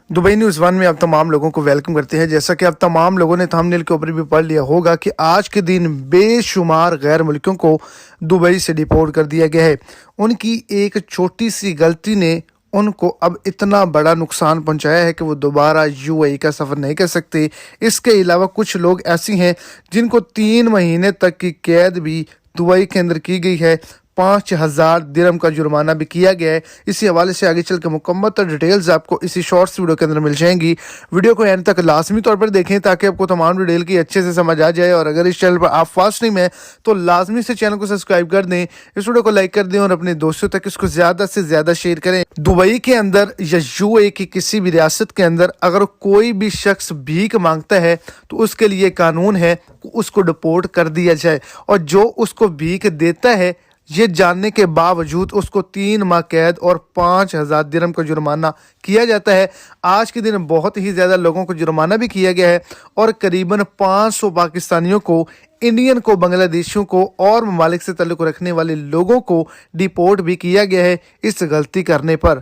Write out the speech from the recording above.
Dubai news one में आप तमाम लोगों को वेलकम करते हैं। जैसा कि आप तमाम लोगों ने थंबनेल के ऊपर भी पढ़ लिया होगा कि आज के दिन बेशुमार गैर मुल्कियों को दुबई से डिपोर्ट कर दिया गया है। उनकी एक छोटी सी गलती ने उनको अब इतना बड़ा नुकसान पहुंचाया है कि वो दोबारा यूएई का सफ़र नहीं कर सकते। इसके अलावा कुछ लोग ऐसी हैं जिनको 3 महीने तक की कैद भी दुबई के अंदर की गई है। 5,000 दिरहम का जुर्माना भी किया गया है। इसी हवाले से आगे चल के मुकम्मल डिटेल्स आपको इसी शॉर्ट्स वीडियो के अंदर मिल जाएंगी। वीडियो को एंड तक लाजमी तौर पर देखें ताकि आपको तमाम डिटेल की अच्छे से समझ आ जाए। और अगर इस चैनल पर आप फर्स्ट टाइम है तो लाजमी से चैनल को सब्सक्राइब कर दें, इस वीडियो को लाइक कर दें और अपने दोस्तों तक इसको ज़्यादा से ज़्यादा शेयर करें। दुबई के अंदर या यूएई की किसी भी रियासत के अंदर अगर कोई भी शख्स भीख मांगता है तो उसके लिए कानून है उसको डिपोर्ट कर दिया जाए। और जो उसको भीख देता है ये जानने के बावजूद उसको 3 माह कैद और 5,000 दिरहम का जुर्माना किया जाता है। आज के दिन बहुत ही ज़्यादा लोगों को जुर्माना भी किया गया है और करीबन 500 पाकिस्तानियों को, इंडियन को, बांग्लादेशियों को और ममालिक से ताल्लुक़ रखने वाले लोगों को डिपोर्ट भी किया गया है इस गलती करने पर।